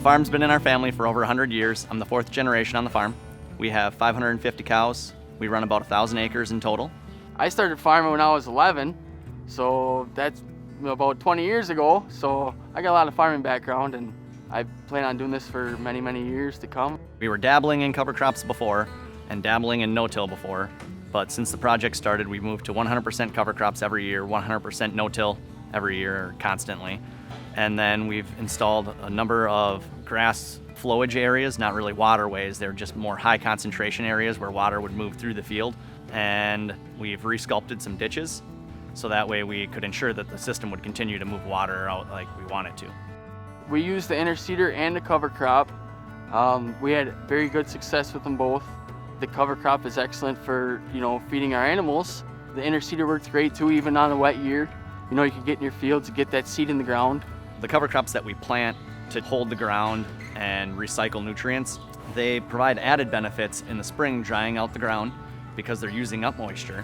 Farm's been in our family for over 100 years. I'm the fourth generation on the farm. We have 550 cows. We run about 1,000 acres in total. I started farming when I was 11, so that's about 20 years ago. So I got a lot of farming background, and I plan on doing this for many, many years to come. We were dabbling in cover crops before and dabbling in no-till before, but since the project started, we moved to 100% cover crops every year, 100% no-till every year constantly. And then we've installed a number of grass flowage areas, not really waterways, they're just more high concentration areas where water would move through the field. And we've resculpted some ditches, so that way we could ensure that the system would continue to move water out like we want it to. We used the interseeder and the cover crop. We had very good success with them both. The cover crop is excellent for, feeding our animals. The interseeder works great too, even on a wet year. You can get in your fields and get that seed in the ground. The cover crops that we plant to hold the ground and recycle nutrients, they provide added benefits in the spring, drying out the ground because they're using up moisture.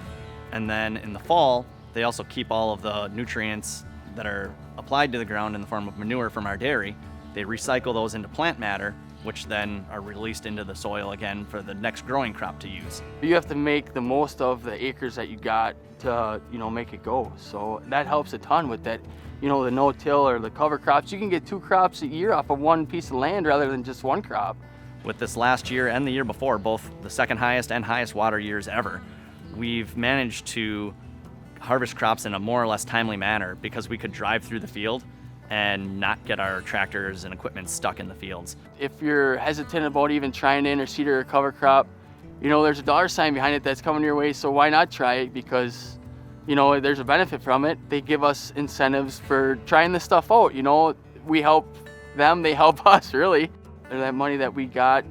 And then in the fall, they also keep all of the nutrients that are applied to the ground in the form of manure from our dairy. They recycle those into plant matter, which then are released into the soil again for the next growing crop to use. You have to make the most of the acres that you got to, make it go. So that helps a ton with that, the no-till or the cover crops. You can get 2 crops a year off of one piece of land rather than just one crop. With this last year and the year before, both the second highest and highest water years ever, we've managed to harvest crops in a more or less timely manner because we could drive through the field and not get our tractors and equipment stuck in the fields. If you're hesitant about even trying to interseed or cover crop, there's a dollar sign behind it that's coming your way, so why not try it? Because, there's a benefit from it. They give us incentives for trying this stuff out. We help them, they help us, really. And that money that we got,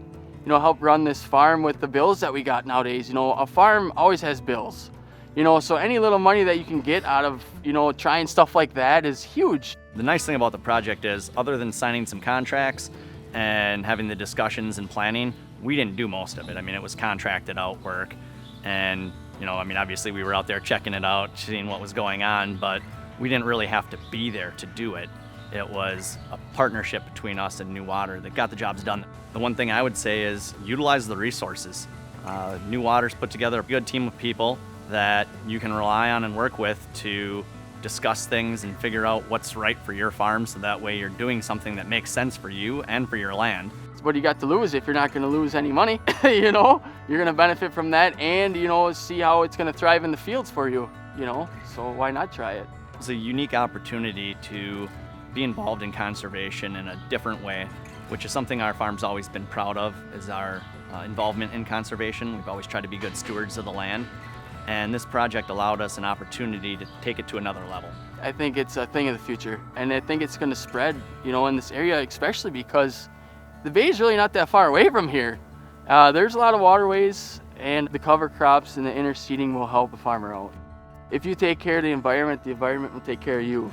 help run this farm with the bills that we got nowadays. A farm always has bills. So any little money that you can get out of, trying stuff like that is huge. The nice thing about the project is, other than signing some contracts and having the discussions and planning, we didn't do most of it. It was contracted out work. And, obviously we were out there checking it out, seeing what was going on, but we didn't really have to be there to do it. It was a partnership between us and New Water that got the jobs done. The one thing I would say is utilize the resources. New Water's put together a good team of people that you can rely on and work with to discuss things and figure out what's right for your farm, so that way you're doing something that makes sense for you and for your land. What do you got to lose if you're not going to lose any money? You're going to benefit from that and, see how it's going to thrive in the fields for you, so why not try it? It's a unique opportunity to be involved in conservation in a different way, which is something our farm's always been proud of, is our involvement in conservation. We've always tried to be good stewards of the land. And this project allowed us an opportunity to take it to another level. I think it's a thing of the future, and I think it's going to spread, in this area, especially because the bay is really not that far away from here. There's a lot of waterways, and the cover crops and the interseeding will help a farmer out. If you take care of the environment will take care of you.